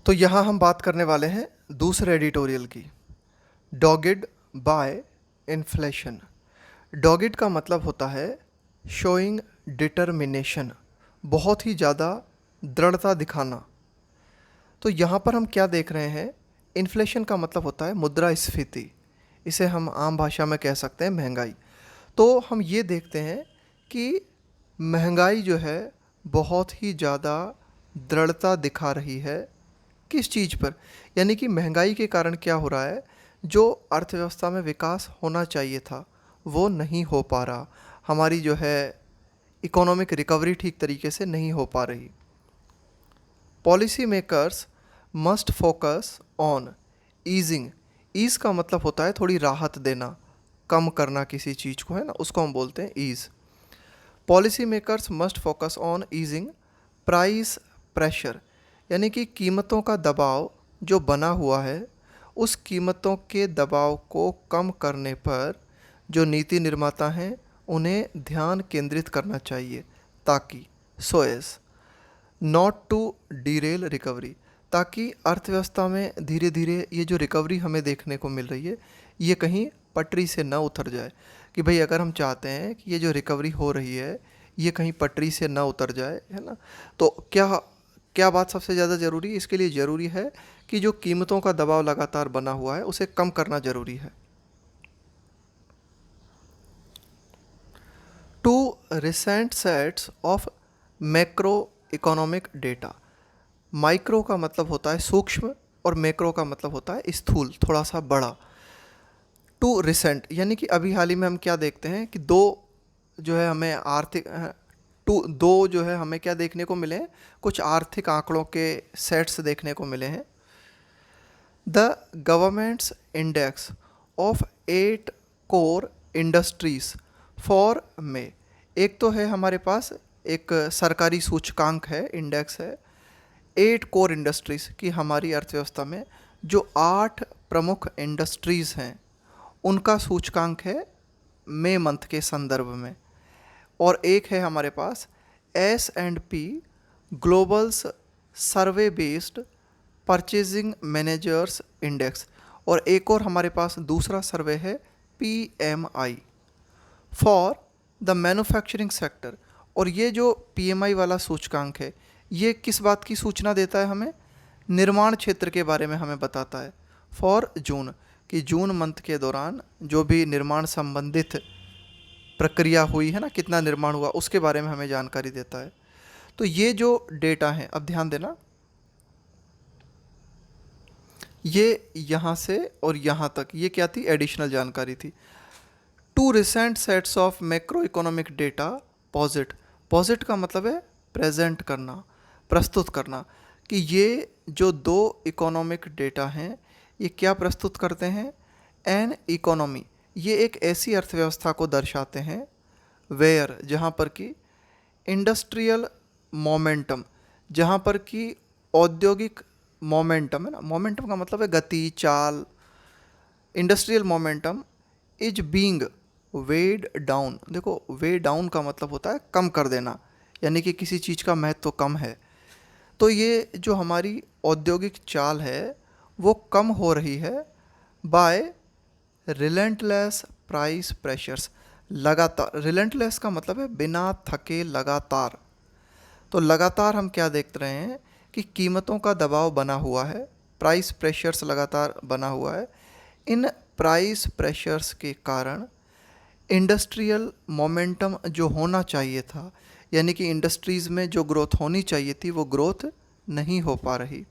तो यहाँ हम बात करने वाले हैं दूसरे एडिटोरियल की, डॉगिड बाय इन्फ्लेशन। डॉगिड का मतलब होता है शोइंग डिटर्मिनेशन, बहुत ही ज़्यादा दृढ़ता दिखाना। तो यहाँ पर हम क्या देख रहे हैं, इन्फ्लेशन का मतलब होता है मुद्रास्फीति, इसे हम आम भाषा में कह सकते हैं महंगाई। तो हम ये देखते हैं कि महंगाई जो है बहुत ही ज़्यादा दृढ़ता दिखा रही है। किस चीज़ पर? यानी कि महंगाई के कारण क्या हो रहा है, जो अर्थव्यवस्था में विकास होना चाहिए था वो नहीं हो पा रहा। हमारी जो है इकोनॉमिक रिकवरी ठीक तरीके से नहीं हो पा रही। Policy makers must focus on easing. Ease का मतलब होता है थोड़ी राहत देना, कम करना किसी चीज़ को, है ना, उसको हम बोलते हैं ease. Policy makers must focus on easing price pressure, यानी कि कीमतों का दबाव जो बना हुआ है, उस कीमतों के दबाव को कम करने पर जो नीति निर्माता हैं उन्हें ध्यान केंद्रित करना चाहिए, ताकि so as not to derail recovery, ताकि अर्थव्यवस्था में धीरे धीरे ये जो रिकवरी हमें देखने को मिल रही है ये कहीं पटरी से न उतर जाए। कि भाई अगर हम चाहते हैं कि ये जो रिकवरी हो रही है ये कहीं पटरी से न उतर जाए, है ना, तो क्या क्या बात सबसे ज़्यादा ज़रूरी है? इसके लिए ज़रूरी है कि जो कीमतों का दबाव लगातार बना हुआ है उसे कम करना ज़रूरी है। Two recent sets of macro economic data. Micro का मतलब होता है सूक्ष्म और मैक्रो का मतलब होता है स्थूल, थोड़ा सा बड़ा। टू रिसेंट यानी कि अभी हाल ही में हम क्या देखते हैं कि दो जो है हमें आर्थिक टू दो जो है हमें क्या देखने को मिले हैं, कुछ आर्थिक आंकड़ों के सेट्स देखने को मिले हैं। The government's index of 8 core industries for May. एक तो है हमारे पास एक सरकारी सूचकांक है, इंडेक्स है 8 कोर इंडस्ट्रीज़ की। हमारी अर्थव्यवस्था में जो 8 प्रमुख इंडस्ट्रीज़ हैं उनका सूचकांक है मई मंथ के संदर्भ में। और एक है हमारे पास S&P ग्लोबल्स सर्वे बेस्ड परचेजिंग मैनेजर्स इंडेक्स। और एक और हमारे पास दूसरा सर्वे है PMI for the manufacturing sector. और ये जो PMI वाला सूचकांक है ये किस बात की सूचना देता है हमें? निर्माण क्षेत्र के बारे में हमें बताता है। फॉर जून, कि जून मंथ के दौरान जो भी निर्माण संबंधित प्रक्रिया हुई है ना, कितना निर्माण हुआ, उसके बारे में हमें जानकारी देता है। तो ये जो डेटा है, अब ध्यान देना, ये यहाँ से और यहाँ तक ये क्या थी? एडिशनल जानकारी थी। Two recent sets of macro economic data posit. Posit का मतलब है प्रेजेंट करना, प्रस्तुत करना। कि ये जो दो इकोनॉमिक डेटा हैं ये क्या प्रस्तुत करते हैं? एन इकोनॉमी, ये एक ऐसी अर्थव्यवस्था को दर्शाते हैं वेयर, जहाँ पर कि इंडस्ट्रियल मोमेंटम, जहाँ पर कि औद्योगिक मोमेंटम, है ना, मोमेंटम का मतलब है गति, चाल। Industrial momentum is being weighed down. देखो, वे डाउन का मतलब होता है कम कर देना, यानी कि किसी चीज़ का महत्व कम है। तो ये जो हमारी औद्योगिक चाल है वो कम हो रही है बाय रिलेंटलेस प्राइस प्रेशर्स। लगातार, रिलेंटलेस का मतलब है बिना थके, लगातार। तो लगातार हम क्या देख रहे हैं कि कीमतों का दबाव बना हुआ है, प्राइस प्रेशर्स लगातार बना हुआ है। इन प्राइस प्रेशर्स के कारण इंडस्ट्रियल मोमेंटम जो होना चाहिए था, यानी कि इंडस्ट्रीज़ में जो ग्रोथ होनी चाहिए थी वो ग्रोथ नहीं हो पा रही।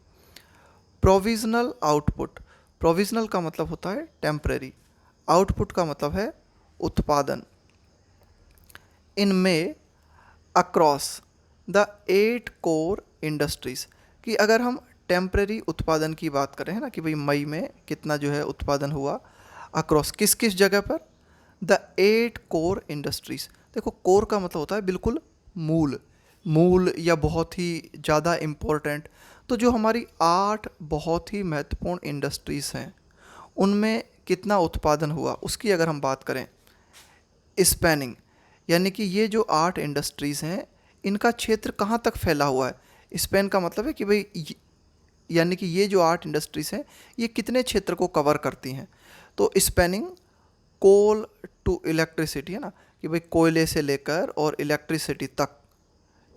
प्रोविजनल आउटपुट, प्रोविजनल का मतलब होता है टेम्परेरी, आउटपुट का मतलब है उत्पादन। इन में अक्रॉस द 8 कोर इंडस्ट्रीज़, कि अगर हम टेम्परेरी उत्पादन की बात करें, है ना, कि भाई मई में कितना जो है उत्पादन हुआ, अक्रॉस किस किस जगह पर? The 8 core industries. देखो, कोर का मतलब होता है बिल्कुल मूल, मूल या बहुत ही ज़्यादा इम्पोर्टेंट। तो जो हमारी 8 बहुत ही महत्वपूर्ण इंडस्ट्रीज़ हैं उनमें कितना उत्पादन हुआ उसकी अगर हम बात करें, स्पैनिंग, यानी कि ये जो 8 इंडस्ट्रीज़ हैं इनका क्षेत्र कहाँ तक फैला हुआ है। स्पेन का मतलब है कि भाई यानी कि ये जो 8 इंडस्ट्रीज हैं ये कितने क्षेत्र को कवर करती हैं, तो स्पेनिंग कोल टू इलेक्ट्रिसिटी है ना, कि भाई कोयले से लेकर और इलेक्ट्रिसिटी तक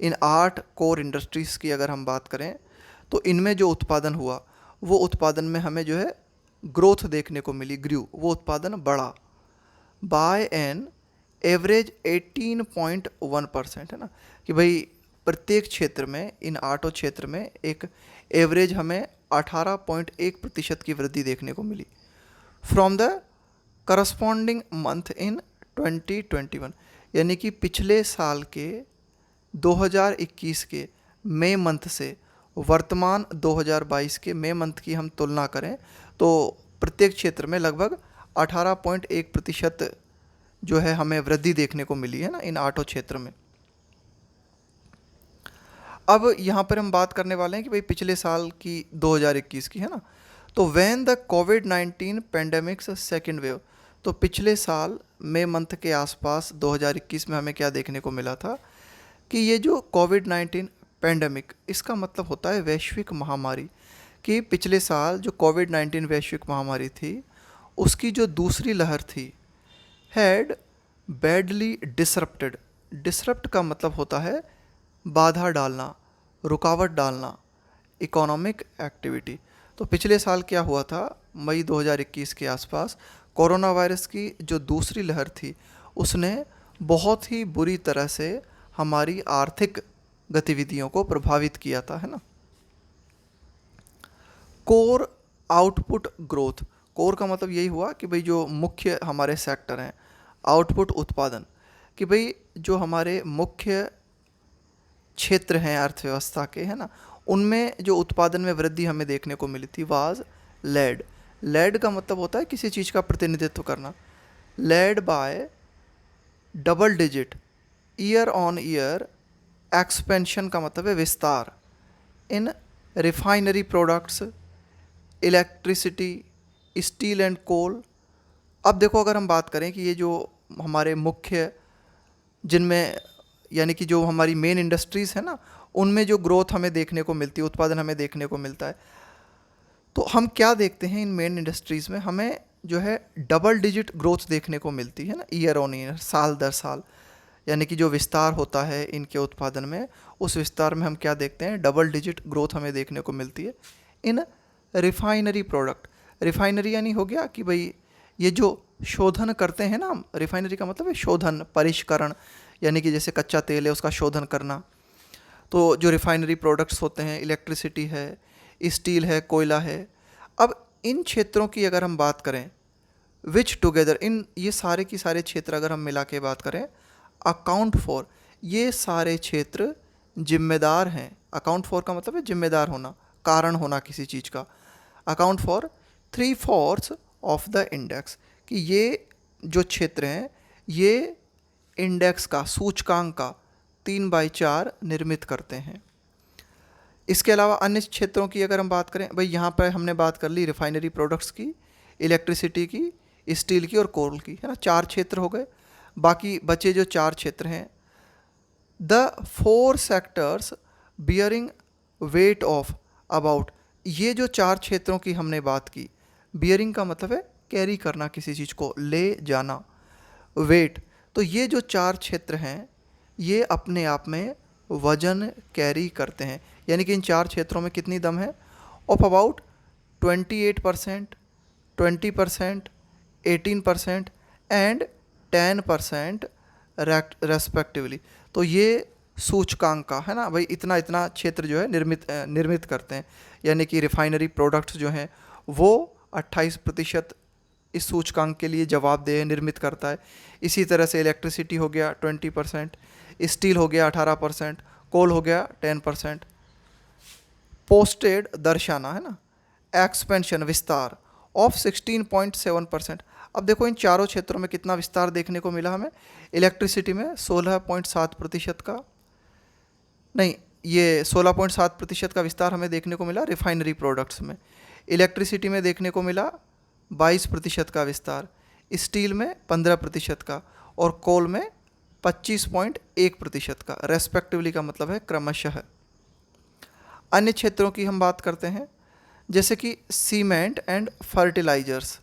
इन 8 कोर इंडस्ट्रीज़ की अगर हम बात करें तो इनमें जो उत्पादन हुआ वो उत्पादन में हमें जो है ग्रोथ देखने को मिली, ग्रू, वो उत्पादन बढ़ा बाय एन एवरेज 18.1% है ना, कि भाई प्रत्येक क्षेत्र में इन 8 क्षेत्र में एक एवरेज हमें 18.1% की वृद्धि देखने को मिली from the corresponding month in 2021, यानी कि पिछले साल के 2021 के मई मंथ से वर्तमान 2022 के मई मंथ की हम तुलना करें तो प्रत्येक क्षेत्र में लगभग 18.1% जो है हमें वृद्धि देखने को मिली है ना इन 8 क्षेत्र में। अब यहाँ पर हम बात करने वाले हैं कि भाई पिछले साल की 2021 की है ना, तो when the covid pandemics second wave, तो पिछले साल मई मंथ के आसपास 2021 में हमें क्या देखने को मिला था कि ये जो कोविड-19 पेंडेमिक, इसका मतलब होता है वैश्विक महामारी, कि पिछले साल जो कोविड-19 वैश्विक महामारी थी उसकी जो दूसरी लहर थी हैड बैडली डिसरप्टेड, डिसरप्ट का मतलब होता है बाधा डालना, रुकावट डालना, इकोनॉमिक एक्टिविटी। तो पिछले साल क्या हुआ था, मई 2021 के आसपास कोरोना वायरस की जो दूसरी लहर थी उसने बहुत ही बुरी तरह से हमारी आर्थिक गतिविधियों को प्रभावित किया था, है ना। कोर आउटपुट ग्रोथ, कोर का मतलब यही हुआ कि भाई जो मुख्य हमारे सेक्टर हैं, आउटपुट उत्पादन, कि भाई जो हमारे मुख्य क्षेत्र हैं अर्थव्यवस्था के, है ना, उनमें जो उत्पादन में वृद्धि हमें देखने को मिली थी वाज लेड, लेड का मतलब होता है किसी चीज़ का प्रतिनिधित्व करना, led by double digit year on year expansion का मतलब है विस्तार in refinery products, electricity, steel and coal. अब देखो अगर हम बात करें कि ये जो हमारे मुख्य जिनमें यानी कि जो हमारी मेन इंडस्ट्रीज़ है ना उनमें जो ग्रोथ हमें देखने को मिलती है, उत्पादन हमें देखने को मिलता है, तो हम क्या देखते हैं इन मेन इंडस्ट्रीज़ में हमें जो है डबल डिजिट ग्रोथ देखने को मिलती है ना, ईयर ऑन ईयर, साल दर साल, यानी कि जो विस्तार होता है इनके उत्पादन में उस विस्तार में हम क्या देखते हैं, डबल डिजिट ग्रोथ हमें देखने को मिलती है इन रिफाइनरी प्रोडक्ट। रिफाइनरी यानी हो गया कि भाई ये जो शोधन करते हैं ना हम, रिफाइनरी का मतलब है शोधन, परिष्करण, यानी कि जैसे कच्चा तेल है उसका शोधन करना, तो जो रिफाइनरी प्रोडक्ट्स होते हैं, इलेक्ट्रिसिटी है, स्टील है, कोयला है। अब इन क्षेत्रों की अगर हम बात करें विच टुगेदर, इन ये सारे की सारे क्षेत्र अगर हम मिला के बात करें, अकाउंट फॉर, ये सारे क्षेत्र जिम्मेदार हैं, अकाउंट फॉर का मतलब है जिम्मेदार होना, कारण होना किसी चीज़ का, account for 3/4 of the index, कि ये जो क्षेत्र हैं ये इंडेक्स का, सूचकांक का 3/4 निर्मित करते हैं। इसके अलावा अन्य क्षेत्रों की अगर हम बात करें, भाई यहाँ पर हमने बात कर ली रिफाइनरी प्रोडक्ट्स की, इलेक्ट्रिसिटी की, स्टील की और कोल की, है ना, 4 क्षेत्र हो गए। बाकी बचे जो 4 क्षेत्र हैं, the 4 sectors bearing weight of about, ये जो 4 क्षेत्रों की हमने बात की, बियरिंग का मतलब है कैरी करना, किसी चीज़ को ले जाना, वेट, तो ये जो 4 क्षेत्र हैं ये अपने आप में वजन कैरी करते हैं, यानी कि इन 4 क्षेत्रों में कितनी दम है, ऑफ अबाउट 28%, 20%, 18% एंड 10% रेस्पेक्टिवली। तो ये सूचकांक का है ना भाई, इतना इतना क्षेत्र जो है निर्मित करते हैं, यानी कि रिफाइनरी प्रोडक्ट्स जो हैं वो 28% इस सूचकांक के लिए जवाबदेह निर्मित करता है। इसी तरह से इलेक्ट्रिसिटी हो गया 20%, स्टील हो गया 18%, कोल हो गया 10%। पोस्टेड दर्शाना है ना, एक्सपेंशन विस्तार ऑफ 16.7%। अब देखो इन चारों क्षेत्रों में कितना विस्तार देखने को मिला हमें, इलेक्ट्रिसिटी में 16.7% का, नहीं ये 16.7% का विस्तार हमें देखने को मिला रिफाइनरी प्रोडक्ट्स में, इलेक्ट्रिसिटी में देखने को मिला 22% का विस्तार, स्टील में 15% का और कोल में 25.1% का, रेस्पेक्टिवली का मतलब है क्रमशः। अन्य क्षेत्रों की हम बात करते हैं, जैसे कि सीमेंट एंड फर्टिलाइजर्स,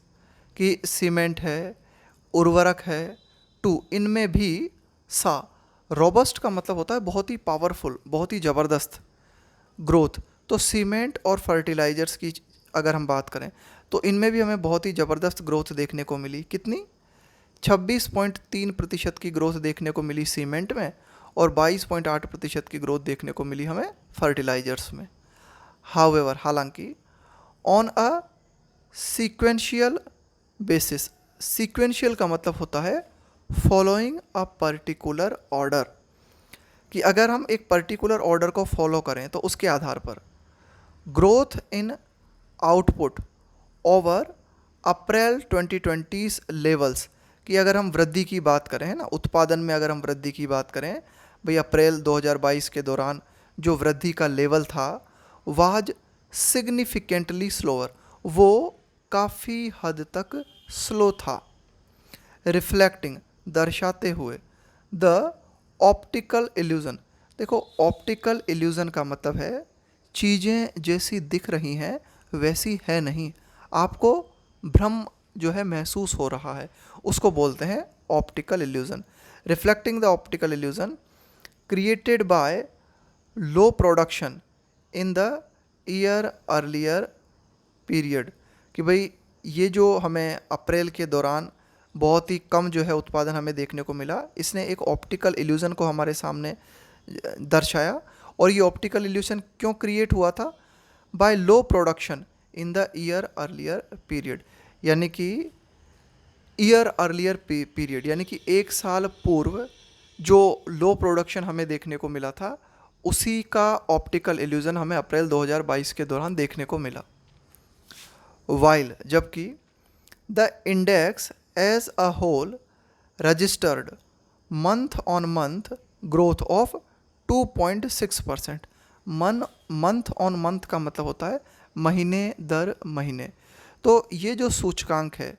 कि सीमेंट है, उर्वरक है, टू, इनमें भी सा, रोबस्ट का मतलब होता है बहुत ही पावरफुल, बहुत ही ज़बरदस्त ग्रोथ। तो सीमेंट और फर्टिलाइजर्स की अगर हम बात करें तो इनमें भी हमें बहुत ही ज़बरदस्त ग्रोथ देखने को मिली। कितनी? 26.3% की ग्रोथ देखने को मिली सीमेंट में, और 22.8% की ग्रोथ देखने को मिली हमें फर्टिलाइजर्स में। हाउएवर, हालांकि on a sequential basis, sequential का मतलब होता है फॉलोइंग अ पर्टिकुलर ऑर्डर, कि अगर हम एक पर्टिकुलर ऑर्डर को फॉलो करें तो उसके आधार पर growth in output over April 2020 levels, कि अगर हम वृद्धि की बात करें, है ना, उत्पादन में अगर हम वृद्धि की बात करें भाई, अप्रैल 2022 के दौरान जो वृद्धि का लेवल था वह सिग्निफिकेंटली स्लोअर, वो काफ़ी हद तक स्लो था। रिफ्लेक्टिंग, दर्शाते हुए, द ऑप्टिकल इल्यूज़न, देखो ऑप्टिकल इल्यूज़न का मतलब है चीज़ें जैसी दिख रही हैं वैसी है नहीं, आपको भ्रम जो है महसूस हो रहा है, उसको बोलते हैं optical illusion. Reflecting the optical illusion created by low production in the year earlier period, कि भाई ये जो हमें अप्रैल के दौरान बहुत ही कम जो है उत्पादन हमें देखने को मिला, इसने एक ऑप्टिकल इल्यूज़न को हमारे सामने दर्शाया। और ये ऑप्टिकल इल्यूशन क्यों क्रिएट हुआ था? By low production in the year earlier period, यानी कि ईयर अर्लियर पीरियड, यानी कि एक साल पूर्व जो लो प्रोडक्शन हमें देखने को मिला था, उसी का ऑप्टिकल इल्यूज़न हमें अप्रैल 2022 के दौरान देखने को मिला। वाइल, जबकि the index as a whole registered month on month growth of 2.6%। Month on month का मतलब होता है महीने दर महीने। तो ये जो सूचकांक है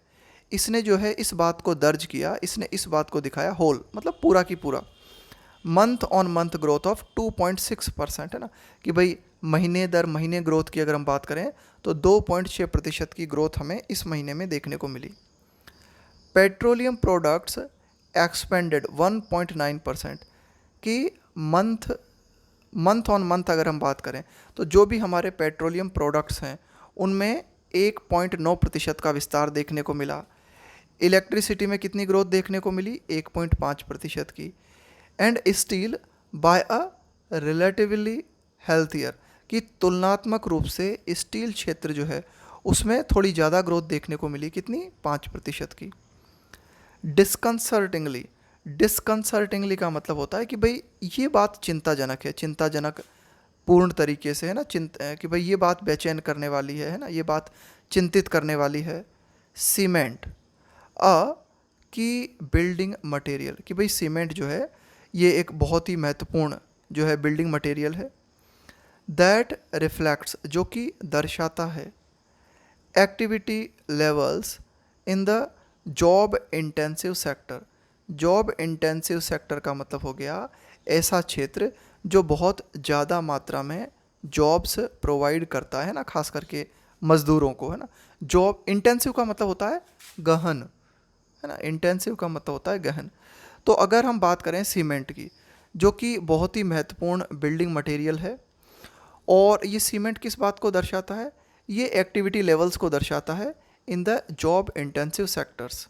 इसने जो है इस बात को दर्ज किया, इसने इस बात को दिखाया, होल मतलब पूरा की पूरा, month on month growth of 2.6%, है ना, कि भाई महीने दर महीने ग्रोथ की अगर हम बात करें तो 2.6% की ग्रोथ हमें इस महीने में देखने को मिली। पेट्रोलियम प्रोडक्ट्स एक्सपेंडेड 1.9%, कि मंथ ऑन मंथ अगर हम बात करें तो जो भी हमारे पेट्रोलियम प्रोडक्ट्स हैं उनमें 1.9% का विस्तार देखने को मिला। इलेक्ट्रिसिटी में कितनी ग्रोथ देखने को मिली? 1.5% की। And steel by a relatively healthier, कि तुलनात्मक रूप से स्टील क्षेत्र जो है उसमें थोड़ी ज़्यादा ग्रोथ देखने को मिली। कितनी? 5% की। डिस्कंसर्टिंगली, डिस्कंसर्टिंगली का मतलब होता है कि भाई ये बात चिंताजनक है, चिंताजनक पूर्ण तरीके से, है ना, कि भाई ये बात बेचैन करने वाली है ना, ये बात चिंतित करने वाली है। सीमेंट अ की बिल्डिंग मटेरियल, कि भाई सीमेंट जो है ये एक बहुत ही महत्वपूर्ण जो है बिल्डिंग मटेरियल है। दैट रिफ्लेक्ट्स, जो कि दर्शाता है, activity levels in the job intensive sector. Job intensive sector का मतलब हो गया ऐसा क्षेत्र जो बहुत ज़्यादा मात्रा में जॉब्स प्रोवाइड करता है ना, खास करके मज़दूरों को, है ना। जॉब इंटेंसिव का मतलब होता है गहन, है ना, इंटेंसिव का मतलब होता है गहन। तो अगर हम बात करें सीमेंट की, जो कि बहुत ही महत्वपूर्ण बिल्डिंग मटेरियल है, और ये सीमेंट किस बात को दर्शाता है? ये एक्टिविटी लेवल्स को दर्शाता है in the job intensive sectors.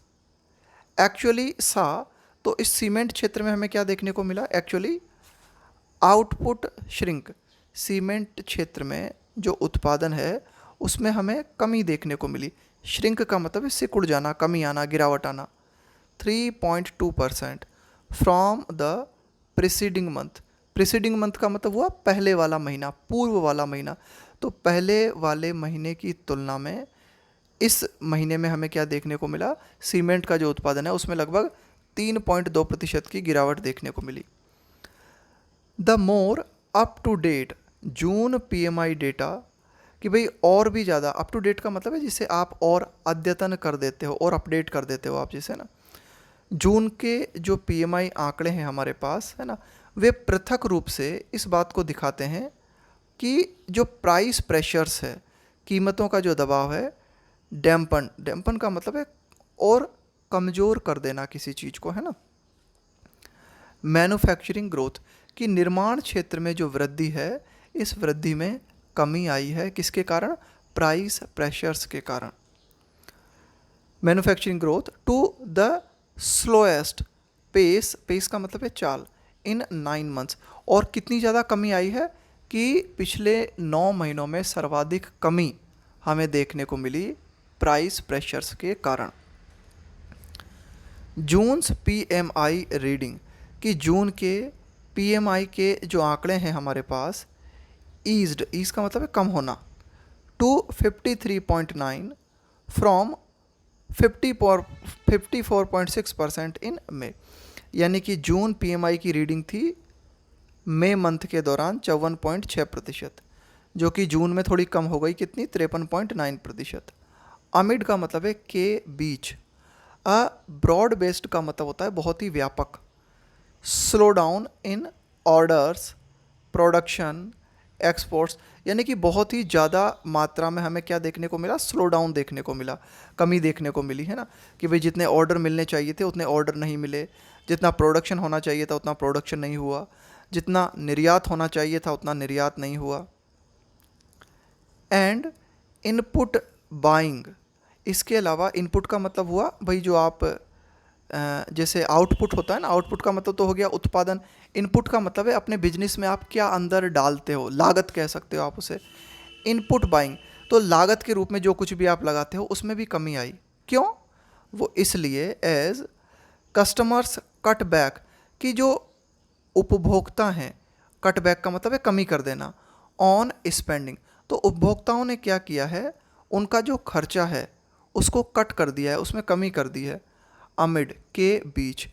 Actually सा, तो इस सीमेंट क्षेत्र में हमें क्या देखने को मिला? एक्चुअली आउटपुट श्रिंक, सीमेंट क्षेत्र में जो उत्पादन है उसमें हमें कमी देखने को मिली। श्रिंक का मतलब है सिकुड़ जाना, कमी आना, गिरावट आना। 3.2% from the preceding month. Preceding month का मतलब हुआ पहले वाला महीना, पूर्व वाला महीना। तो पहले वाले महीने की तुलना में इस महीने में हमें क्या देखने को मिला? सीमेंट का जो उत्पादन है उसमें लगभग 3.2% की गिरावट देखने को मिली। The more up to date June PMI data, कि भाई और भी ज़्यादा अप टू डेट का मतलब है जिसे आप और अद्यतन कर देते हो और अपडेट कर देते हो आप, जिसे ना जून के जो पीएमआई आंकड़े हैं हमारे पास, है ना, वे पृथक रूप से इस बात को दिखाते हैं कि जो प्राइस प्रेशर्स है, कीमतों का जो दबाव है डैम्पन, डैम्पन का मतलब है और कमज़ोर कर देना किसी चीज़ को, है ना। मैन्युफैक्चरिंग ग्रोथ, कि निर्माण क्षेत्र में जो वृद्धि है इस वृद्धि में कमी आई है, किसके कारण, प्राइस प्रेशर्स के कारण। Manufacturing growth to the slowest pace, pace का मतलब है चाल, इन 9 मंथ्स, और कितनी ज़्यादा कमी आई है कि पिछले 9 महीनों में सर्वाधिक कमी हमें देखने को मिली प्राइस प्रेशर्स के कारण। जून्स पीएमआई रीडिंग, कि जून के पीएमआई के जो आंकड़े हैं हमारे पास, ईज्ड, ईज का मतलब है कम होना, टू 53.9 फ्रॉम 54.6% इन मई, यानी कि जून पीएमआई की रीडिंग थी मई मंथ के दौरान 54.6%, जो कि जून में थोड़ी कम हो गई, कितनी, 53.9%। अमिड का मतलब है के बीच, अ ब्रॉड बेस्ड का मतलब होता है बहुत ही व्यापक, slow down in orders, production, exports, यानी कि बहुत ही ज़्यादा मात्रा में हमें क्या देखने को मिला, स्लो डाउन देखने को मिला, कमी देखने को मिली, है ना, कि भाई जितने ऑर्डर मिलने चाहिए थे उतने ऑर्डर नहीं मिले, जितना प्रोडक्शन होना चाहिए था उतना प्रोडक्शन नहीं हुआ, जितना निर्यात होना चाहिए था उतना निर्यात नहीं हुआ। एंड इनपुट बाइंग, इसके अलावा इनपुट का मतलब हुआ भाई जो आप जैसे आउटपुट होता है ना, आउटपुट का मतलब तो हो गया उत्पादन, इनपुट का मतलब है अपने बिजनेस में आप क्या अंदर डालते हो, लागत कह सकते हो आप उसे, इनपुट बाइंग, तो लागत के रूप में जो कुछ भी आप लगाते हो उसमें भी कमी आई। क्यों, वो इसलिए एज कस्टमर्स कट बैक, कि जो उपभोक्ता हैं, कट बैक का मतलब है कमी कर देना, ऑन स्पेंडिंग, तो उपभोक्ताओं ने क्या किया है, उनका जो खर्चा है उसको कट कर दिया है, उसमें कमी कर दी है। अमिड के बीच,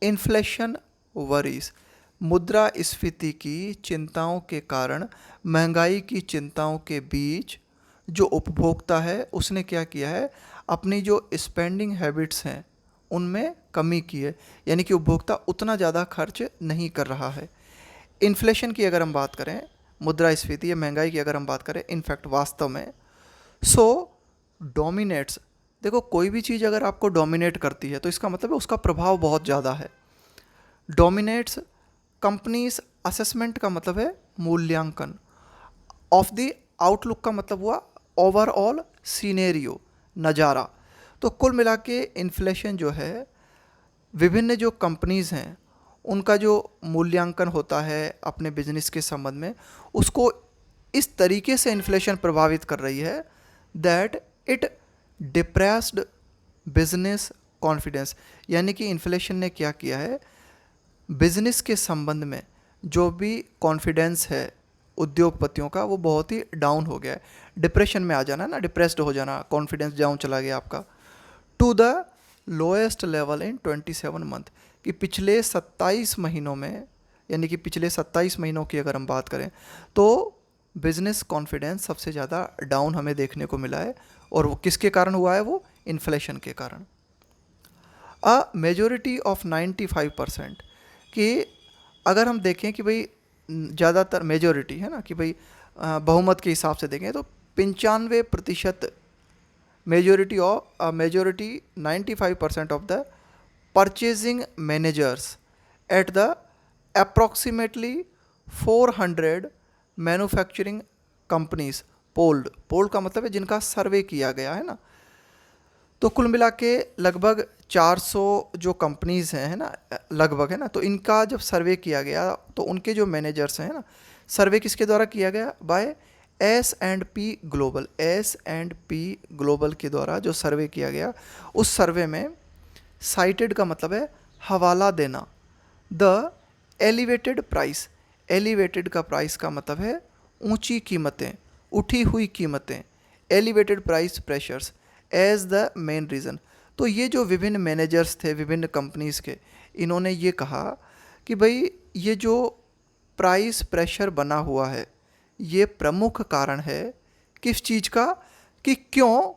इन्फ्लेशन वरीज, मुद्रास्फीति की चिंताओं के कारण, महंगाई की चिंताओं के बीच जो उपभोक्ता है उसने क्या किया है, अपनी जो स्पेंडिंग हैबिट्स हैं उनमें कमी की है, यानी कि उपभोक्ता उतना ज़्यादा खर्च नहीं कर रहा है। इन्फ्लेशन की अगर हम बात करें, मुद्रास्फीति या महंगाई की अगर हम बात करें, इनफैक्ट वास्तव में सो डोमिनेट्स, देखो कोई भी चीज़ अगर आपको डोमिनेट करती है तो इसका मतलब है उसका प्रभाव बहुत ज़्यादा है। डोमिनेट्स कंपनीज असेसमेंट का मतलब है मूल्यांकन, ऑफ द आउटलुक का मतलब हुआ ओवरऑल सीनेरियो, नज़ारा। तो कुल मिला के इन्फ्लेशन जो है, विभिन्न जो कंपनीज़ हैं उनका जो मूल्यांकन होता है अपने बिजनेस के संबंध में, उसको इस तरीके से इन्फ्लेशन प्रभावित कर रही है that it depressed business confidence, यानी कि इन्फ्लेशन ने क्या किया है, बिजनेस के संबंध में जो भी कॉन्फिडेंस है उद्योगपतियों का वो बहुत ही डाउन हो गया है। डिप्रेशन में आ जाना ना, डिप्रेस्ड हो जाना, कॉन्फिडेंस डाउन चला गया आपका, to the lowest level in 27 month, कि पिछले 27 महीनों में, यानी कि पिछले 27 महीनों की अगर हम बात करें तो बिजनेस कॉन्फिडेंस सबसे ज़्यादा डाउन हमें देखने को मिला है, और वो किसके कारण हुआ है, वो इन्फ्लेशन के कारण। अ मेजोरिटी ऑफ 95%, कि अगर हम देखें कि भाई ज़्यादातर मेजोरिटी है ना, कि भाई बहुमत के हिसाब से देखें तो 95%, majority 95% of the purchasing managers at the approximately 400 manufacturing companies polled, polled का मतलब है जिनका सर्वे किया गया है ना, तो कुल मिला के लगभग 400 जो कंपनीज़ हैं, है ना, लगभग, है ना, तो इनका जब सर्वे किया गया तो उनके जो मैनेजर्स हैं ना, सर्वे किसके द्वारा किया गया, bye S&P global, S&P global के द्वारा जो सर्वे किया गया, उस सर्वे में साइटेड का मतलब है हवाला देना, द एलिवेटेड प्राइस, एलिवेटेड का प्राइस का मतलब है ऊंची कीमतें, उठी हुई कीमतें, elevated price pressures as the main reason. तो ये जो विभिन्न मैनेजर्स थे विभिन्न कंपनीज़ के, इन्होंने ये कहा कि भाई ये जो प्राइस प्रेशर बना हुआ है ये प्रमुख कारण है किस चीज़ का, कि क्यों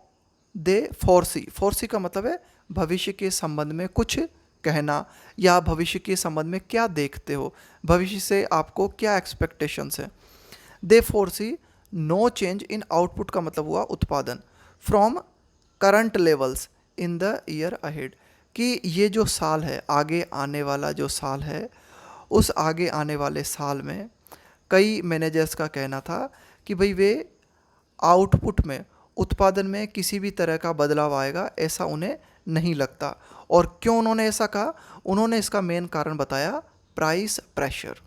दे फोर्सी, फोर्सी का मतलब है भविष्य के संबंध में कुछ कहना, या भविष्य के संबंध में क्या देखते हो, भविष्य से आपको क्या एक्सपेक्टेशंस है। They foresee no change in output का मतलब हुआ उत्पादन, from current levels in the year ahead, कि ये जो साल है, आगे आने वाला जो साल है, उस आगे आने वाले साल में कई मैनेजर्स का कहना था कि भाई वे आउटपुट में, उत्पादन में किसी भी तरह का बदलाव आएगा ऐसा उन्हें नहीं लगता। और क्यों उन्होंने ऐसा कहा? उन्होंने इसका मेन कारण बताया प्राइस प्रेशर,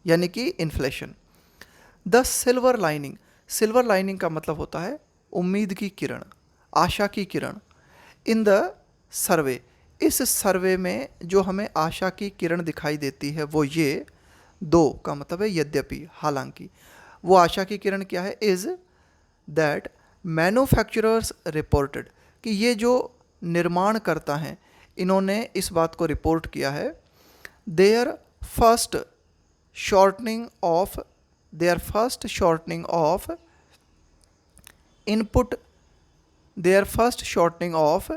यानी कि inflation. The silver lining, silver lining का मतलब होता है उम्मीद की किरण, आशा की किरण। इन द सर्वे, इस सर्वे में जो हमें आशा की किरण दिखाई देती है वो ये, दो का मतलब है यद्यपि, हालांकि। वो आशा की किरण क्या है? इज़ दैट मैन्युफैक्चरर्स रिपोर्टेड, कि ये जो निर्माण करता हैं इन्होंने इस बात को रिपोर्ट किया है, their first shortening of, their first shortening of input, their first shortening of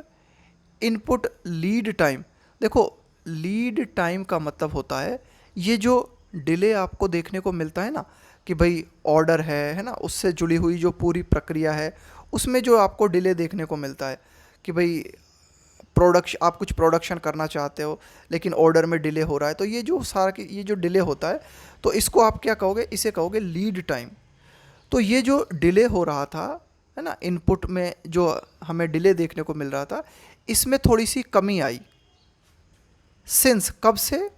input lead time. देखो, लीड टाइम का मतलब होता है ये जो डिले आपको देखने को मिलता है ना, कि भाई ऑर्डर है ना, उससे जुड़ी हुई जो पूरी प्रक्रिया है उसमें जो आपको डिले देखने को मिलता है कि भाई प्रोडक्शन, आप कुछ प्रोडक्शन करना चाहते हो लेकिन ऑर्डर में डिले हो रहा है, तो ये जो सारा ये जो डिले होता है तो इसको आप क्या कहोगे? इसे कहोगे लीड टाइम। तो ये जो डिले हो रहा था है ना, इनपुट में जो हमें डिले देखने को मिल रहा था, इसमें थोड़ी सी कमी आई। सिंस, कब से?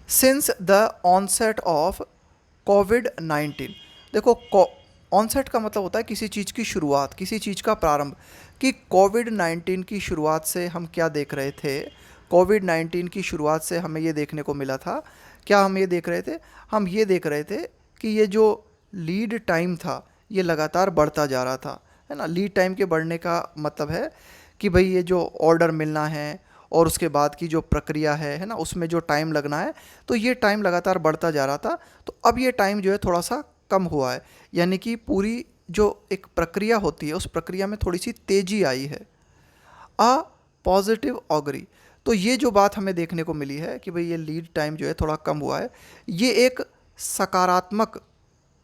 सिंस द ऑनसेट ऑफ कोविड-19। देखो, ऑनसेट का मतलब होता है किसी चीज़ की शुरुआत, किसी चीज़ का प्रारंभ। कि कोविड-19 की शुरुआत से हम क्या देख रहे थे? कोविड-19 की शुरुआत से हमें ये देखने को मिला था, क्या हम ये देख रहे थे? हम ये देख रहे थे कि ये जो लीड टाइम था ये लगातार बढ़ता जा रहा था, है ना। लीड टाइम के बढ़ने का मतलब है कि भाई ये जो ऑर्डर मिलना है और उसके बाद की जो प्रक्रिया है ना, उसमें जो टाइम लगना है, तो ये टाइम लगातार बढ़ता जा रहा था। तो अब ये टाइम जो है थोड़ा सा कम हुआ है, यानी कि पूरी जो एक प्रक्रिया होती है उस प्रक्रिया में थोड़ी सी तेज़ी आई है। अ पॉजिटिव ऑगरी, तो ये जो बात हमें देखने को मिली है कि भाई ये लीड टाइम जो है थोड़ा कम हुआ है, ये एक सकारात्मक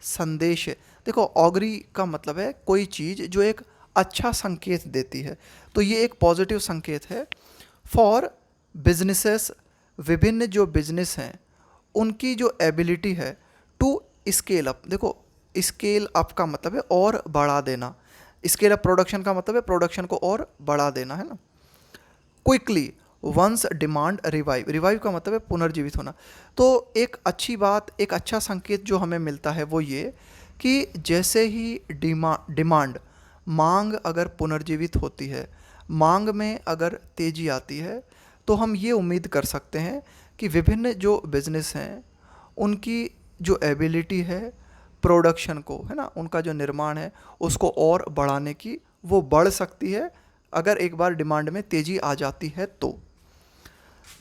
संदेश है। देखो, ऑगरी का मतलब है कोई चीज़ जो एक अच्छा संकेत देती है, तो ये एक पॉजिटिव संकेत है। फॉर बिजनेसेस, विभिन्न जो बिजनेस हैं उनकी जो एबिलिटी है टू स्केल अप। देखो, स्केल अप का मतलब है और बढ़ा देना, स्केल अप प्रोडक्शन का मतलब है प्रोडक्शन को और बढ़ा देना, है ना। Quickly once demand revive, revive का मतलब है पुनर्जीवित होना। तो एक अच्छी बात, एक अच्छा संकेत जो हमें मिलता है वो ये कि जैसे ही डिमांड, मांग अगर पुनर्जीवित होती है, मांग में अगर तेज़ी आती है, तो हम ये उम्मीद कर सकते हैं कि विभिन्न जो बिजनेस हैं उनकी जो एबिलिटी है प्रोडक्शन को, है ना, उनका जो निर्माण है उसको और बढ़ाने की, वो बढ़ सकती है अगर एक बार डिमांड में तेज़ी आ जाती है तो।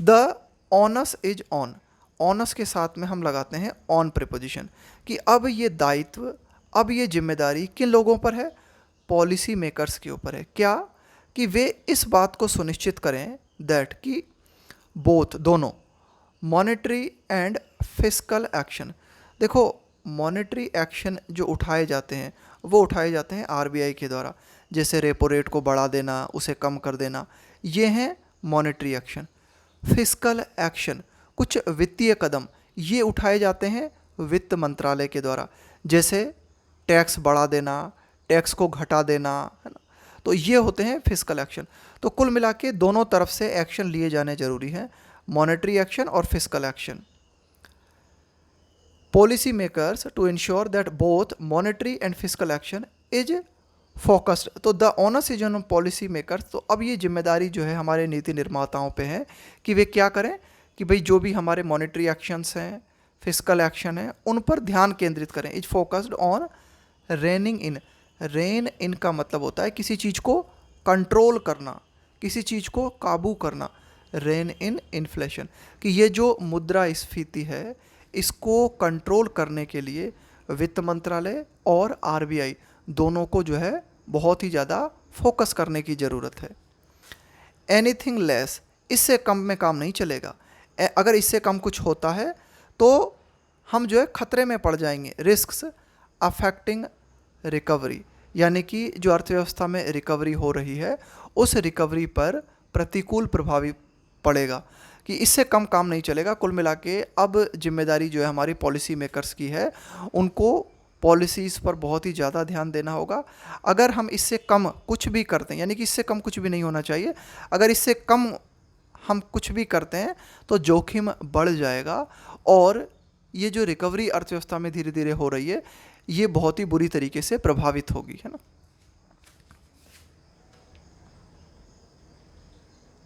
The onus is on, ons के साथ में हम लगाते हैं ऑन प्रीपोजिशन, कि अब ये दायित्व, अब ये जिम्मेदारी किन लोगों पर है? पॉलिसी मेकर्स के ऊपर है। क्या? कि वे इस बात को सुनिश्चित करें दैट, कि बोथ, दोनों, मॉनेटरी एंड फिस्कल एक्शन। देखो, मॉनेटरी एक्शन जो उठाए जाते हैं वो उठाए जाते हैं आरबीआई के द्वारा, जैसे रेपो रेट को बढ़ा देना, उसे कम कर देना, ये हैं मॉनेटरी एक्शन। फिस्कल एक्शन, कुछ वित्तीय कदम, ये उठाए जाते हैं वित्त मंत्रालय के द्वारा, जैसे टैक्स बढ़ा देना, टैक्स को घटा देना, है ना। तो ये होते हैं फिस्कल एक्शन। तो कुल मिला के दोनों तरफ से एक्शन लिए जाने जरूरी हैं, मॉनेटरी एक्शन और fiscal action. Policy makers to ensure that both monetary and fiscal action is focused. तो the onus is on policy makers, तो अब ये जिम्मेदारी जो है हमारे नीति निर्माताओं पे है कि वे क्या करें कि भाई जो भी हमारे मॉनेटरी एक्शंस हैं, फिस्कल एक्शन है, उन पर ध्यान केंद्रित करें। Is focused on reining in, rein in का मतलब होता है किसी चीज़ को कंट्रोल करना, किसी चीज़ को काबू करना। रेन इन इन्फ्लेशन, कि ये जो मुद्रास्फीति है इसको कंट्रोल करने के लिए वित्त मंत्रालय और आरबीआई दोनों को जो है बहुत ही ज़्यादा फोकस करने की ज़रूरत है। एनीथिंग लेस, इससे कम में काम नहीं चलेगा। अगर इससे कम कुछ होता है तो हम जो है खतरे में पड़ जाएंगे। रिस्क्स अफेक्टिंग रिकवरी, यानी कि जो अर्थव्यवस्था में रिकवरी हो रही है उस रिकवरी पर प्रतिकूल प्रभावी पड़ेगा, कि इससे कम काम नहीं चलेगा। कुल मिला के अब जिम्मेदारी जो है हमारी पॉलिसी मेकर्स की है, उनको पॉलिसीज़ पर बहुत ही ज़्यादा ध्यान देना होगा। अगर हम इससे कम कुछ भी करते हैं, यानी कि इससे कम कुछ भी नहीं होना चाहिए, अगर इससे कम हम कुछ भी करते हैं तो जोखिम बढ़ जाएगा और ये जो रिकवरी अर्थव्यवस्था में धीरे धीरे हो रही है ये बहुत ही बुरी तरीके से प्रभावित होगी, है ना।